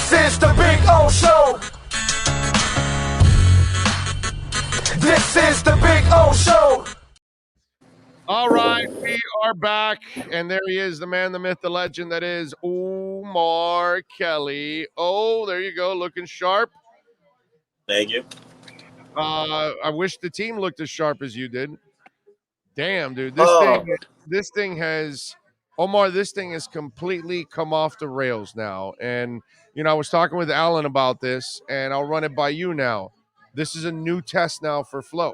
This is the Big O Show. This is the Big O Show. All right, we are back, and there he is, the man, the myth, the legend that is Omar Kelly. Oh, there you go, looking sharp. Thank you. I wish the team looked as sharp as you did. Damn, dude, this thing has Omar. This thing has completely come off the rails now. And I was talking with Alan about this, and I'll run it by you now. This is a new test now for Flo,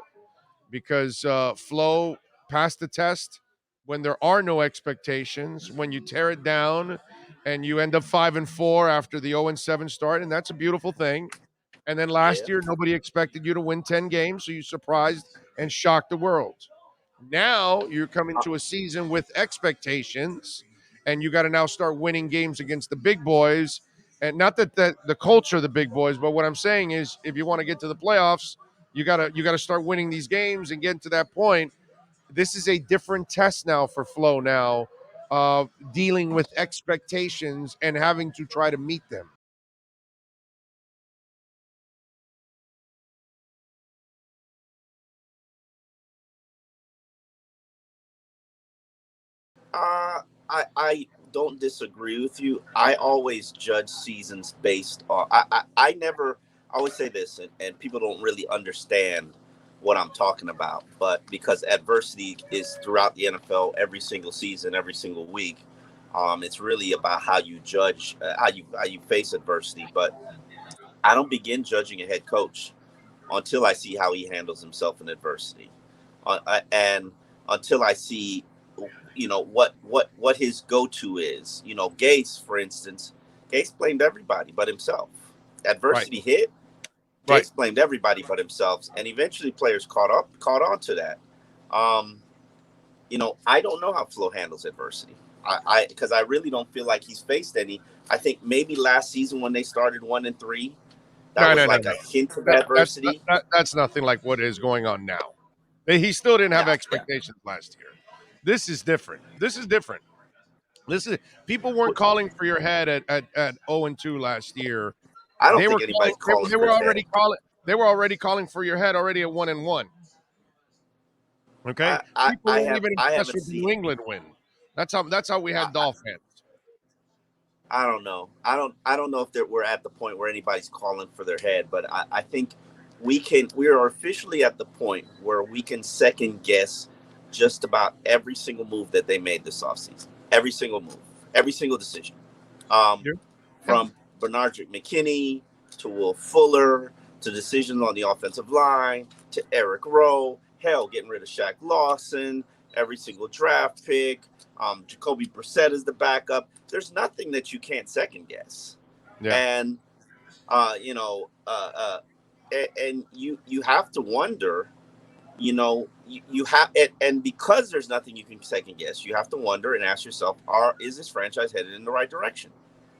because Flo passed the test when there are no expectations. When you tear it down, and you end up 5-4 after the 0-7 start, and that's a beautiful thing. And then last year, nobody expected you to win 10 games, so you surprised and shocked the world. Now you're coming to a season with expectations, and you got to now start winning games against the big boys. And not that the culture of the big boys, but what I'm saying is, if you want to get to the playoffs, you gotta start winning these games and getting to that point. This is a different test now for Flo now, dealing with expectations and having to try to meet them. I don't disagree with you. I always judge seasons based on. I never. I always say this, and people don't really understand what I'm talking about. But because adversity is throughout the NFL every single season, every single week, it's really about how you judge, how you face adversity. But I don't begin judging a head coach until I see how he handles himself in adversity, and until I see what his go-to is. Gates, for instance, Gates blamed everybody but himself. Adversity hit, Gates blamed everybody but himself, and eventually players caught on to that. I don't know how Flo handles adversity. Because I really don't feel like he's faced any. I think maybe last season when they started 1-3, that was like a hint of adversity. That's nothing like what is going on now. He still didn't have expectations last year. This is different. People weren't calling for your head at 0-2 last year. I don't think anybody's calling. They were already calling. They were already calling for your head already at 1-1. Okay, people weren't even impressed with the New England win. That's how we had Dolphins. I don't know. I don't know if we're at the point where anybody's calling for their head, but I think we are officially at the point where we can second guess just about every single move that they made this offseason. Every single move, every single decision. From Bernard McKinney to Will Fuller to decisions on the offensive line to Eric Rowe, hell, getting rid of Shaq Lawson, every single draft pick, Jacoby Brissett is the backup. There's nothing that you can't second guess. Yeah. And, and you have to wonder, you have, and because there's nothing you can second guess, you have to wonder and ask yourself, is this franchise headed in the right direction?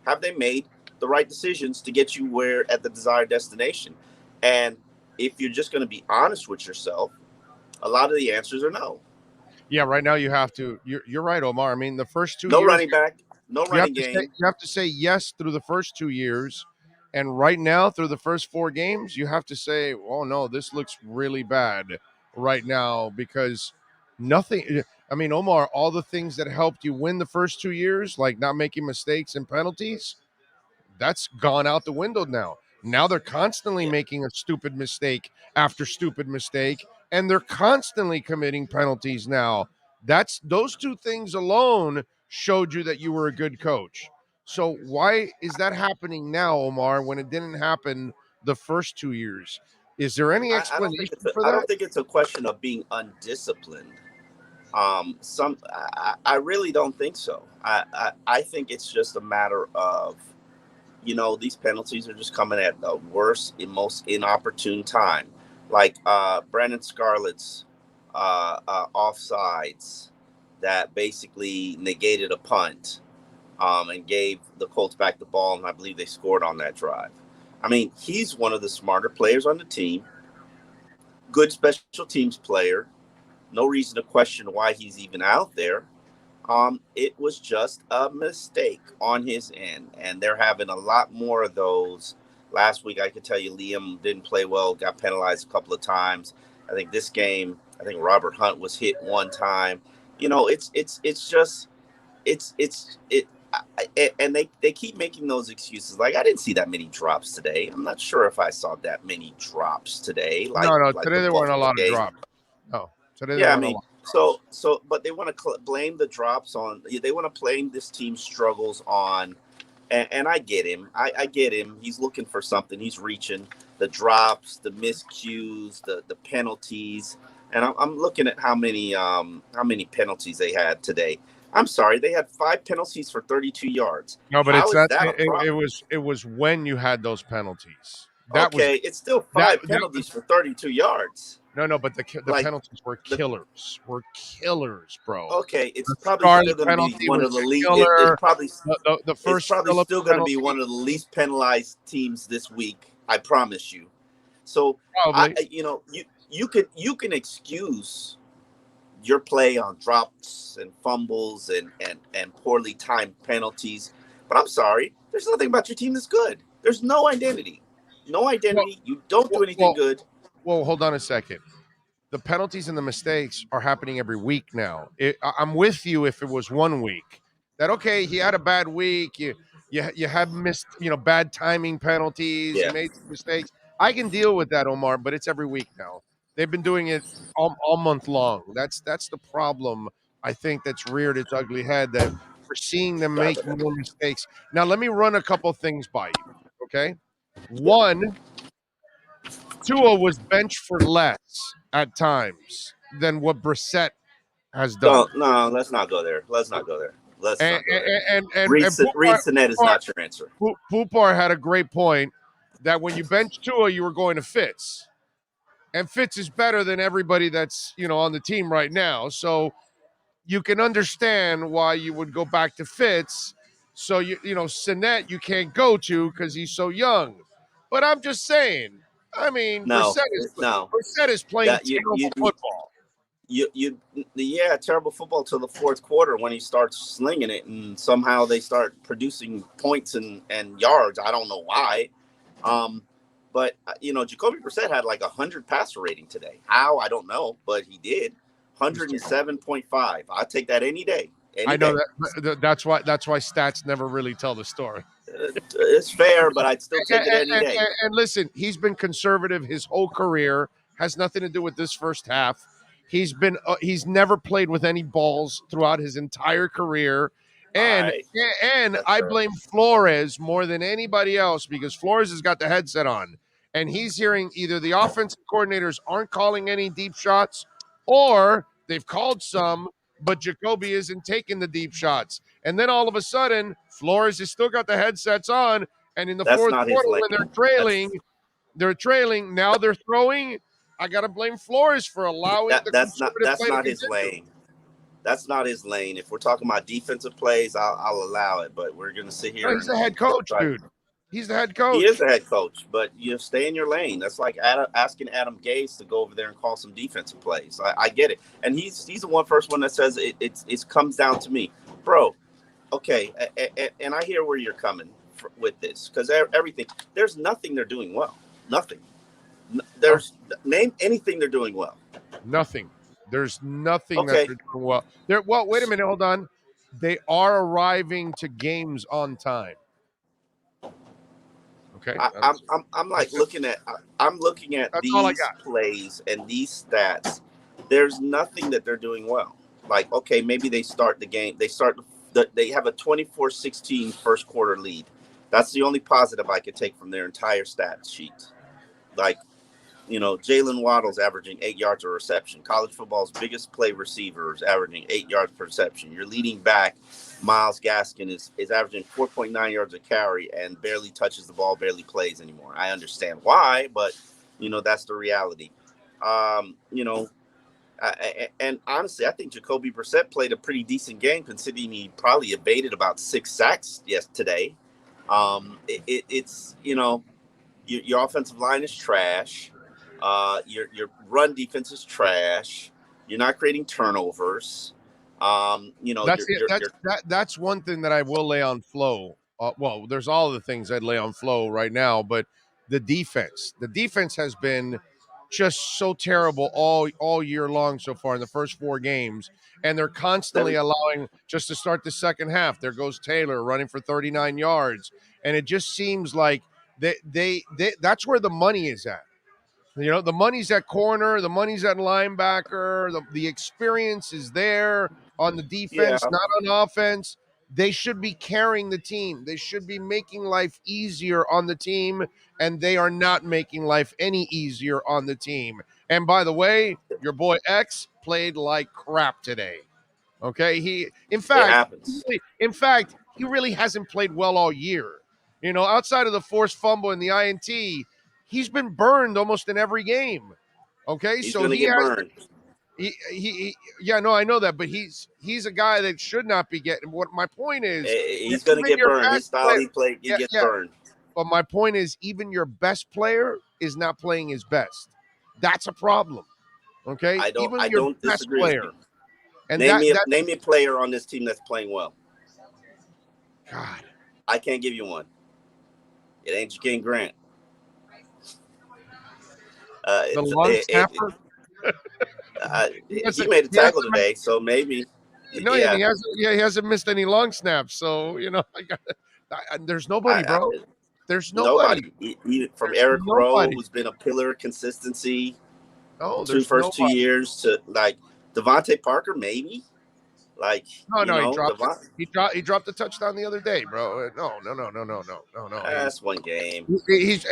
Have they made the right decisions to get you at the desired destination? And if you're just going to be honest with yourself, a lot of the answers are no. Yeah, right now you have to. You're right, Omar. I mean, the first 2 years, no running back, no running game. You have to say yes through the first 2 years, and right now through the first 4 games, you have to say, "Oh no, this looks really bad right now," because nothing. I mean, Omar, all the things that helped you win the first 2 years, like not making mistakes and penalties, that's gone out the window now. Now they're constantly making a stupid mistake after stupid mistake, and they're constantly committing penalties now. Those 2 things alone showed you that you were a good coach. So why is that happening now, Omar, when it didn't happen the first 2 years? Is there any explanation for that? I don't think it's a question of being undisciplined. I really don't think so. I think it's just a matter of, these penalties are just coming at the worst and most inopportune time. Like Brandon Scarlett's offsides that basically negated a punt and gave the Colts back the ball, and I believe they scored on that drive. I mean, he's one of the smarter players on the team, good special teams player. No reason to question why he's even out there. It was just a mistake on his end, and they're having a lot more of those. Last week, I could tell you Liam didn't play well, got penalized a couple of times. I think this game, I think Robert Hunt was hit one time. It's just it. And they keep making those excuses. Like, I didn't see that many drops today. I'm not sure if I saw that many drops today. No, no. Like Today the there weren't a Buffalo lot of game. drops. No, today there Yeah, I weren't a mean, lot. but they want to blame the drops on. They want to blame this team's struggles on, and I get him. I get him. He's looking for something. He's reaching the drops, the miscues, the penalties, and I'm looking at how many penalties they had today. I'm sorry, they had 5 penalties for 32 yards. No, but How it's is not. that a problem? It was when you had those penalties. That was Okay, it's still that. 5 penalties for 32 yards. No, but the Like penalties were the killers. Were killers, bro. Okay, it's The probably still Scarlet going to be penalty one was of the a least. killer. The It's first probably Phillips still going to be penalty, one of the least penalized teams this week. I promise you. So probably. you can excuse your play on drops and fumbles and poorly timed penalties, but I'm sorry. There's nothing about your team that's good. There's no identity. No Well, identity. You don't do anything well, good. well, hold on a second. The penalties and the mistakes are happening every week now. I'm with you if it was one week. That okay, he had a bad week. You have missed, bad timing penalties. You Yeah. made some mistakes. I can deal with that, Omar, but it's every week now. They've been doing it all month long. That's the problem. I think that's reared its ugly head. That we're seeing them make Gotcha. more mistakes. Now, let me run a couple things by you. Okay, Yeah. one, Tua was benched for less at times than what Brissett has done. Don't no. Let's not go there. Let's not go there. Let's And not go there. and Reed Sinet is not your answer. Poupar had a great point that when you bench Tua, you were going to Fitz, and Fitz is better than everybody that's on the team right now. So you can understand why you would go back to Fitz. So Sinet you can't go to because he's so young. But I'm just saying. I mean, No, no. Brissett is playing That terrible football. yeah, terrible football till the fourth quarter when he starts slinging it, and somehow they start producing points and yards. I don't know why. But Jacoby Brissett had like 100 passer rating today. How, I don't know, but he did. 107.5. I'll take that any day. I know that's why stats never really tell the story. It's fair, but I'd still take it any day. And listen, he's been conservative his whole career. Has nothing to do with this first half. He's never played with any balls throughout his entire career. And Right. and That's I fair. blame Flores more than anybody else because Flores has got the headset on and he's hearing either the offensive coordinators aren't calling any deep shots or they've called some, but Jacoby isn't taking the deep shots. And then all of a sudden, Flores has still got the headsets on, and in the That's fourth not his quarter lane. when they're trailing, now they're throwing. I got to blame Flores for allowing the conservative play not to his continue. lane. That's not his lane. If we're talking about defensive plays, I'll allow it. But we're going to sit here. No, he's the head coach, dude. He's the head coach. He is the head coach, but stay in your lane. That's like asking Adam Gase to go over there and call some defensive plays. I get it, and he's the first one that says it comes down to me, bro. Okay, and I hear where you're coming with this because everything. There's nothing they're doing well. Nothing. Name anything they're doing well. Nothing. There's nothing Okay. that they're doing well. Well, wait a minute, hold on. They are arriving to games on time. Okay. I'm like looking at That's all I these got. plays and these stats. There's nothing that they're doing well. Like, okay, maybe they start the game. They have a 24-16 first quarter lead. That's the only positive I could take from their entire stat sheet. Like, Jalen Waddle's averaging 8 yards a reception. College football's biggest play receiver is averaging 8 yards per reception. Your leading back, Myles Gaskin, is averaging 4.9 yards a carry and barely touches the ball, barely plays anymore. I understand why, but, that's the reality. And honestly, I think Jacoby Brissett played a pretty decent game considering he probably evaded about 6 sacks today. It's, your offensive line is trash. Your run defense is trash. You're not creating turnovers. You know, That's it. That's one thing that I will lay on Flo. Well, there's all the things I'd lay on Flo right now, but the defense has been just so terrible all year long so far in the first 4 games, and they're constantly allowing. Just to start the second half, there goes Taylor running for 39 yards, and it just seems like they that's where the money is at. You know, the money's at corner, the money's at linebacker, the experience is there on the yeah, defense, not on offense. They should be carrying the team. They should be making life easier on the team, and they are not making life any easier on the team. And by the way, your boy X played like crap today. Okay, it happens. he really hasn't played well all year. You know, outside of the forced fumble and the INT, he's been burned almost in every game. Okay, He's so gonna he get has. burned. Yeah, no, I know that, but he's a guy that should not be getting. What my point is, He's gonna get burned. His style he played, he gets burned. But my point is, even your best player is not playing his best. That's a problem. Okay, I even your don't best disagree player. with you. And name me a player on this team that's playing well. God, I can't give you one. It ain't Jakeem Grant. the long snapper. He made a tackle today, so maybe. No, yeah. He hasn't missed any long snaps. So you know, there's nobody, bro. There's nobody. From Eric Rowe, who's been a pillar of consistency. Oh, there's first 2 years to like Devontae Parker, maybe. Like he dropped the touchdown the other day, bro. No. That's one game. He's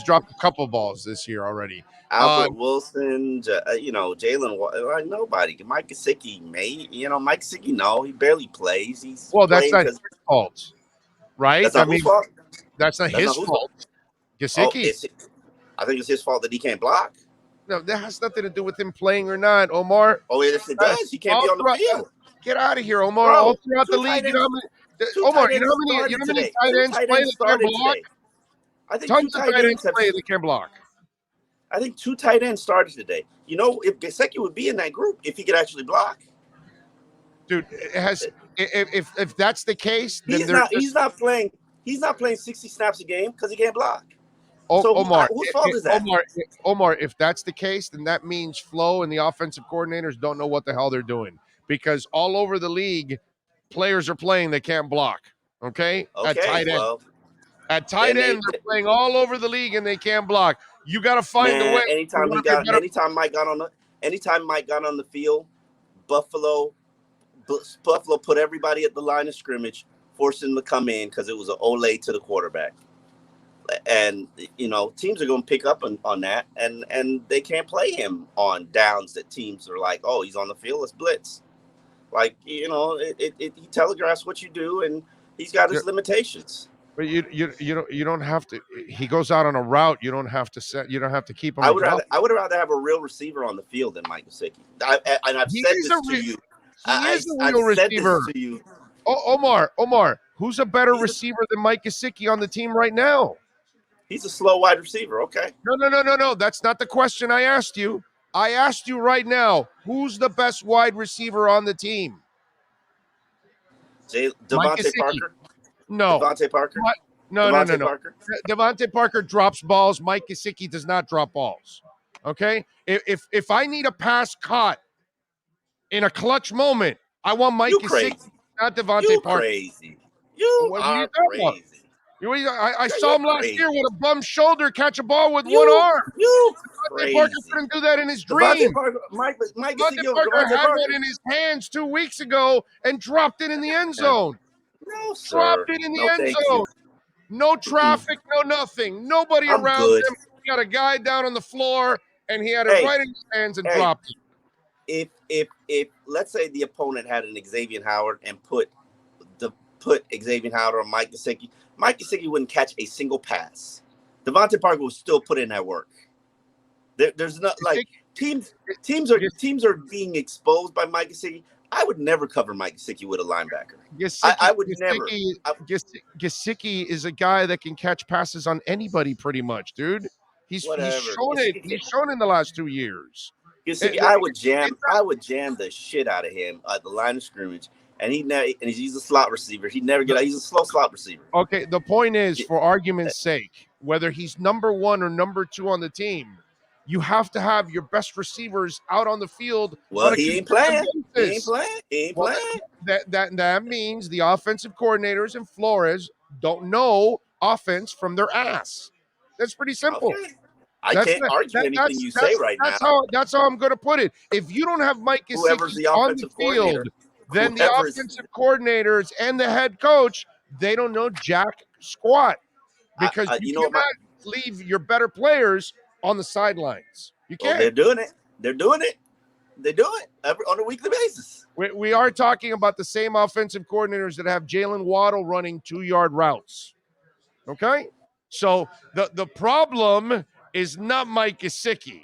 dropped a couple balls this year already. Albert Wilson, Jalen, like nobody. Mike Gesicki, Mike Gesicki, no, he barely plays. That's not his fault, right? That's not his fault. That's not his fault. Gesicki. I think it's his fault that he can't block. No, that has nothing to do with him playing or not, Omar. Oh, yes, it does. He can't be on the field. Get out of here, Omar. All throughout the league, Omar, you know how many tight ends play that can't block? I think tons of tight ends play that can block. I think 2 tight ends started today. You know, if Gesicki would be in that group if he could actually block. Dude, if that's the case, then he's not playing 60 snaps a game because he can't block. Omar, whose fault is that? Omar, if that's the case, then that means Flo and the offensive coordinators don't know what the hell they're doing, because all over the league, players are playing they can't block. Okay, at tight end. At tight end, they're playing all over the league and they can't block. You got to find a way. Anytime Mike got on the field, Buffalo put everybody at the line of scrimmage, forced him to come in because it was an Olay to the quarterback. And teams are going to pick up on that, and they can't play him on downs that teams are like, oh, he's on the field, let's blitz. Like, he telegraphs what you do, and he's got his limitations. But you don't have to. He goes out on a route. You don't have to keep him. I would rather have a real receiver on the field than Mike Gesicki. I've said this to you. He is a real receiver. To you. Omar, who's a better receiver than Mike Gesicki on the team right now? He's a slow wide receiver. Okay. No. That's not the question I asked you. I asked you right now, who's the best wide receiver on the team? Devontae Parker. No. Devontae Parker. No. Parker. Devontae Parker drops balls. Mike Gesicki does not drop balls. Okay. If I need a pass caught in a clutch moment, I want Mike Gesicki, not Devontae Parker. Crazy. You are crazy. I saw him last year with a bum shoulder catch a ball with one arm. Devontae Parker couldn't do that in his dream. Devontae Parker had one in his hands 2 weeks ago and dropped it in the end zone. No, sir. Dropped it in the end zone. No traffic, no nothing. Nobody around him. He got a guy down on the floor, and he had it right in his hands and dropped it. If let's say the opponent had an Xavier Howard and put Xavier Howard on Mike Gesicki wouldn't catch a single pass. Devontae Parker would still put in that work. There's not like teams are being exposed by Mike Gesicki. I would never cover Mike Gesicki with a linebacker. I would never. Gesicki is a guy that can catch passes on anybody pretty much, dude. He's shown it. He's shown in the last 2 years. Gesicki, I would jam the shit out of him at the line of scrimmage, and he's a slot receiver. He's a slow slot receiver. Okay, the point is, for argument's sake, whether he's number 1 or number 2 on the team, you have to have your best receivers out on the field. Well, he ain't playing. He ain't playing. That means the offensive coordinators and Flores don't know offense from their ass. That's pretty simple. Okay. I can't argue anything you say right now. That's how I'm going to put it. If you don't have Mike Gesicki on the field, then the offensive coordinators and the head coach, they don't know jack squat, because you cannot leave your better players on the sidelines. You can't. Well, they're doing it. They do it on a weekly basis. We are talking about the same offensive coordinators that have Jalen Waddle running 2-yard routes. Okay? So the problem is not Mike Gesicki.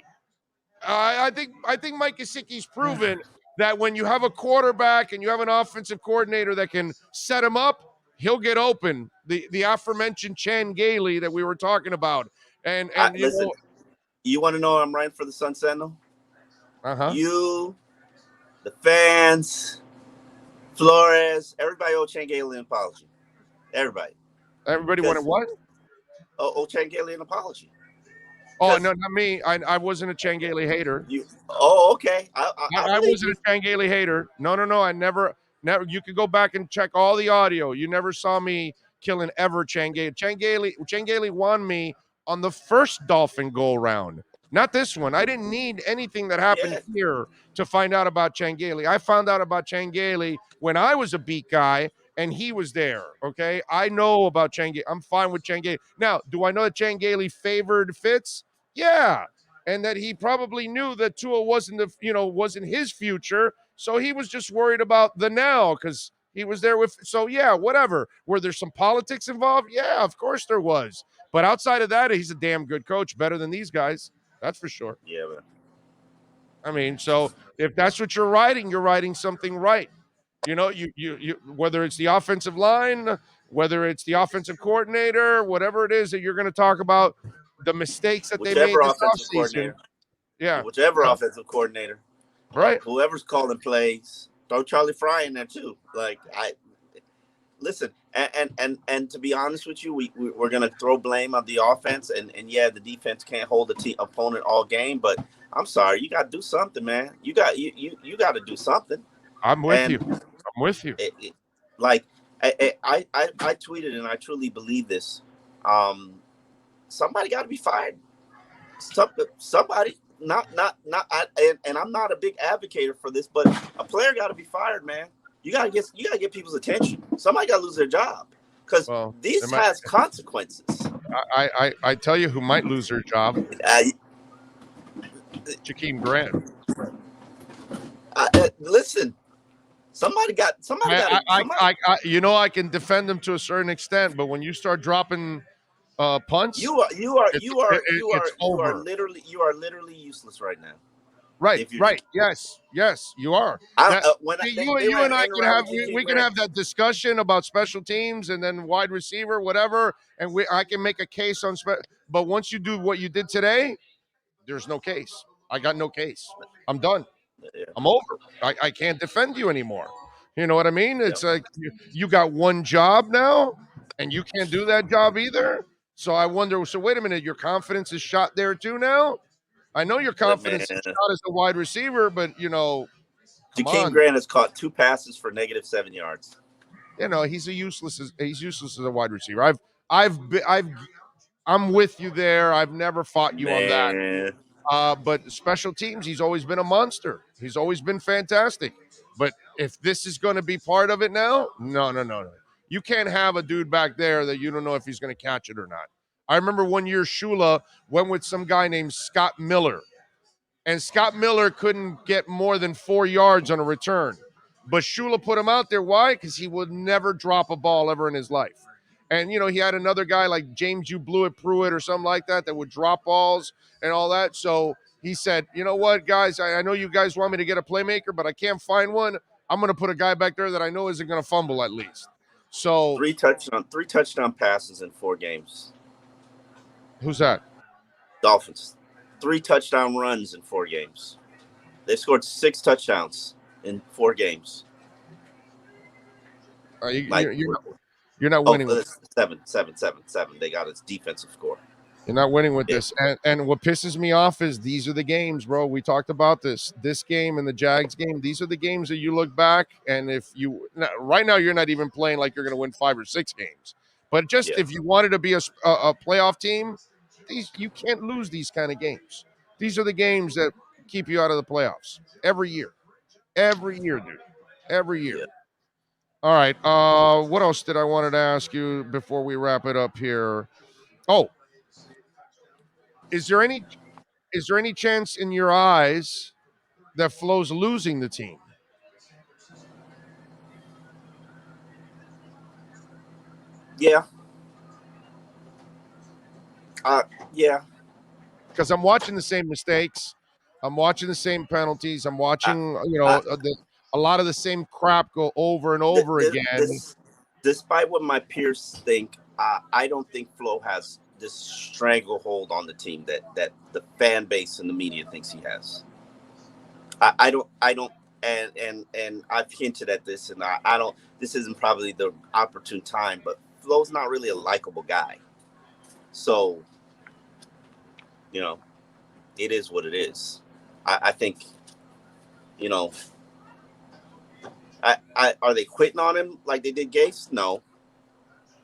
I think Mike Gesicki's proven that when you have a quarterback and you have an offensive coordinator that can set him up, he'll get open. The aforementioned Chan Gailey that we were talking about. And listen, you want to know I'm right for the Sun Sentinel? You, the fans, Flores, everybody owe Chan Gailey an apology. Everybody wanted what? Owe Chan Gailey an apology. Oh, no, not me. I wasn't a Chan Gailey hater. Okay. I wasn't a Chan Gailey hater. No. I never. You could go back and check all the audio. You never saw me killing ever Chan Gailey. Chan Gailey won me on the first Dolphin go round, not this one. I didn't need anything that happened here to find out about Chan Gailey. I found out about Chan Gailey when I was a beat guy and he was there. Okay, I know about Chan Gailey. I'm fine with Chan Gailey. Now, do I know that Chan Gailey favored Fitz? Yeah, and that he probably knew that Tua wasn't his future, so he was just worried about the now because he was there with. So yeah, whatever. Were there some politics involved? Yeah, of course there was. But outside of that, he's a damn good coach, better than these guys. That's for sure. Yeah, man. I mean, so if that's what you're writing something right. You know, you whether it's the offensive line, whether it's the offensive coordinator, whatever it is that you're going to talk about, the mistakes that they made this offseason. Yeah. Whichever offensive coordinator. Right. Whoever's calling plays, throw Charlie Fry in there too. Listen, and to be honest with you, we're going to throw blame on the offense, and yeah, the defense can't hold the opponent all game, but I'm sorry, you got to do something, man. You got to do something. I'm with you. I tweeted, and I truly believe this. Somebody got to be fired. Somebody, not. And I'm not a big advocate for this, but a player got to be fired, man. You gotta get people's attention. Somebody gotta lose their job because this has consequences. I tell you who might lose their job. Jakeem Grant. Listen, somebody. I can defend them to a certain extent, but when you start dropping punts, you are literally useless right now. Right. Yes, you are. You and I can have that discussion about special teams and then wide receiver, whatever, and I can make a case on. But once you do what you did today, there's no case. I got no case. I'm done. I'm over. I can't defend you anymore. You know what I mean? It's like you got one job now, and you can't do that job either. So I wonder. So wait a minute, your confidence is shot there too now. I know your confidence is shot as a wide receiver, but Jakeem Grant has caught 2 passes for -7 yards. He's useless as a wide receiver. I'm with you there. I've never fought you on that. But special teams, he's always been a monster. He's always been fantastic. But if this is going to be part of it now, no. You can't have a dude back there that you don't know if he's going to catch it or not. I remember one year Shula went with some guy named Scott Miller, and Scott Miller couldn't get more than 4 yards on a return. But Shula put him out there. Why? Because he would never drop a ball ever in his life. And, he had another guy like James You Blew It Pruitt or something like that would drop balls and all that. So he said, you know what, guys, I know you guys want me to get a playmaker, but I can't find one. I'm going to put a guy back there that I know isn't going to fumble at least. So 3 touchdown passes in 4 games. Who's that? Dolphins. 3 touchdown runs in 4 games. They scored 6 touchdowns in 4 games. Like, you're not winning with seven. They got its defensive score. You're not winning with this. And what pisses me off is these are the games, bro. We talked about this game and the Jags game. These are the games that you look back, and if you right now you're not even playing like you're going to win 5 or 6 games. But just if you wanted to be a playoff team, you can't lose these kind of games. These are the games that keep you out of the playoffs every year. Every year, dude. Every year. Yeah. All right. What else did I wanted to ask you before we wrap it up here? Oh, is there any chance in your eyes that Flo's losing the team? Yeah. Yeah. Because I'm watching the same mistakes. I'm watching the same penalties. I'm watching, a lot of the same crap go over and over again. Despite what my peers think, I don't think Flo has this stranglehold on the team that the fan base and the media thinks he has. I don't, and I've hinted at this, and I don't. This isn't probably the opportune time, but Flo's not really a likable guy. So, it is what it is. I think, are they quitting on him like they did Gase? No,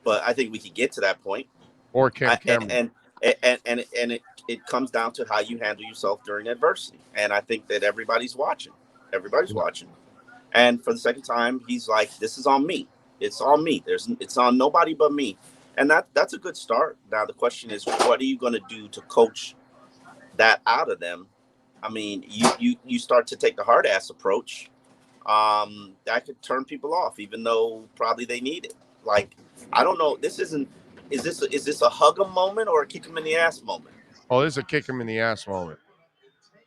but I think we could get to that point. Or Cameron. And it comes down to how you handle yourself during adversity. And I think that everybody's watching. Everybody's watching. And for the second time, he's like, "This is on me. It's on me. It's on nobody but me." And that's a good start. Now the question is, what are you going to do to coach that out of them? I mean, you start to take the hard ass approach. That could turn people off, even though probably they need it. Like, I don't know. Is this a hug 'em moment or a kick 'em in the ass moment? Oh, this is a kick him in the ass moment.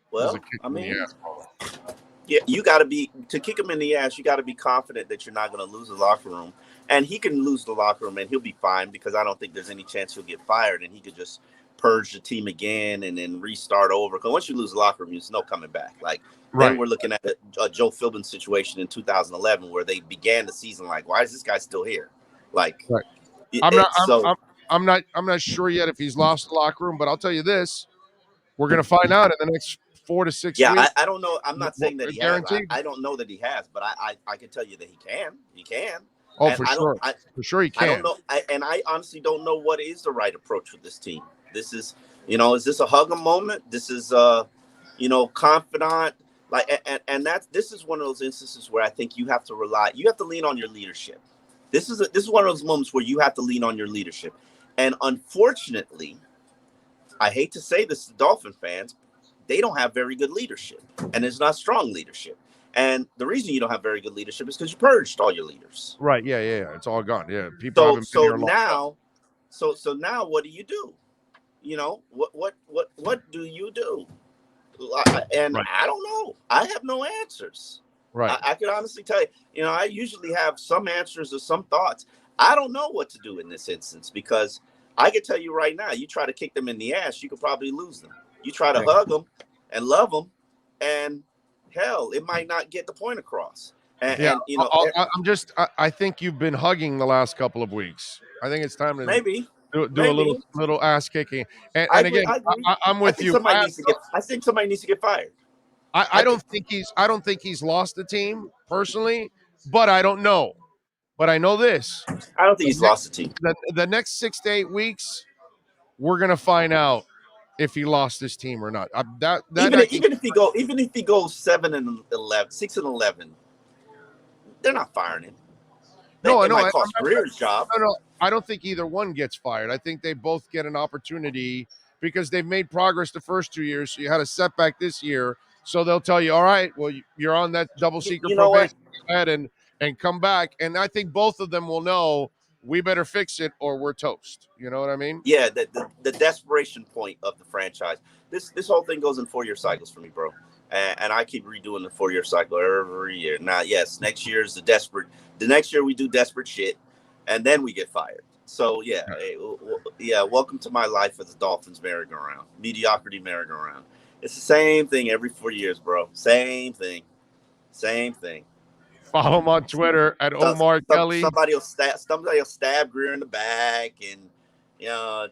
Well, I mean, yeah, to kick him in the ass. You got to be confident that you're not going to lose the locker room, and he can lose the locker room and he'll be fine, because I don't think there's any chance he'll get fired, and he could just purge the team again and then restart over. Because once you lose the locker room, there's no coming back. Like, then we're looking at a Joe Philbin situation in 2011 where they began the season like, why is this guy still here? Like, I'm not sure yet if he's lost the locker room, but I'll tell you this: we're going to find out in the next 4 to 6 weeks. Yeah, I don't know. I'm not saying that he has. I don't know that he has, but I can tell you that he can. He can. Oh, and for sure he can. I don't know, and I honestly don't know what is the right approach with this team. This is, is this a hug 'em moment? This is, confidant. Like, and this is one of those instances where I think you have to lean on your leadership. This is one of those moments where you have to lean on your leadership. And unfortunately, I hate to say this to Dolphin fans, they don't have very good leadership, and it's not strong leadership. And the reason you don't have very good leadership is because you purged all your leaders. Right. Yeah. It's all gone. Yeah. People haven't been here long. So now what do you do? What do you do? And I don't know. I have no answers. Right. I can honestly tell you, I usually have some answers or some thoughts. I don't know what to do in this instance, because I can tell you right now, you try to kick them in the ass, you could probably lose them. You try to hug them and love them, and hell, it might not get the point across. I think you've been hugging the last couple of weeks. I think it's time to maybe do a little ass kicking. And again, I'm with you. I think somebody needs to get fired. I don't think he's lost the team personally, but I don't know. But I know this. I don't think he's lost the team. The next 6 to 8 weeks, we're gonna find out if he lost this team or not. Even if he goes 6 and 11, they're not firing him. It might cost Greer's job. No, I don't think either one gets fired. I think they both get an opportunity because they've made progress the first 2 years. So you had a setback this year, so they'll tell you, all right, well, you're on that double secret probation, and come back. And I think both of them will know we better fix it or we're toast. You know what I mean? Yeah, the desperation point of the franchise. This whole thing goes in 4-year cycles for me, bro. And I keep redoing the 4-year cycle every year. Now, yes, next year is the next year we do desperate shit, and then we get fired. So, welcome to my life as a Dolphins merry-go-round, mediocrity merry-go-round. It's the same thing every 4 years, bro. Same thing. Follow him on Twitter at Omar Kelly. Somebody will stab Greer in the back and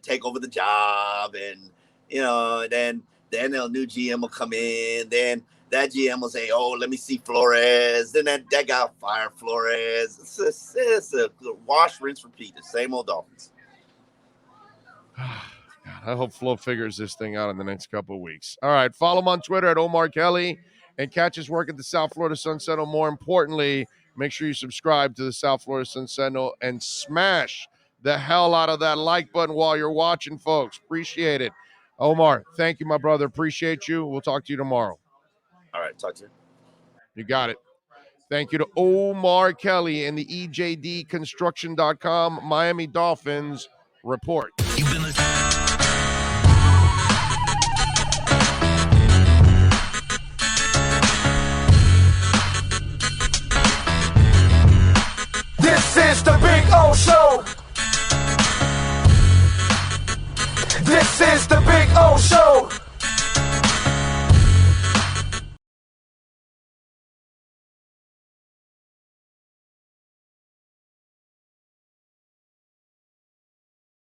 take over the job, and then a new GM will come in. Then that GM will say, "Oh, let me see Flores." Then that guy will fire Flores. It's a wash, rinse, repeat. The same old Dolphins. I hope Flo figures this thing out in the next couple of weeks. All right, follow him on Twitter at Omar Kelly and catch his work at the South Florida Sun Sentinel. More importantly, make sure you subscribe to the South Florida Sun Sentinel and smash the hell out of that like button while you're watching, folks. Appreciate it. Omar, thank you, my brother. Appreciate you. We'll talk to you tomorrow. All right, talk to you. You got it. Thank you to Omar Kelly and the EJDConstruction.com Miami Dolphins report. You've been listening. This is the Big O Show. This is the Big O Show.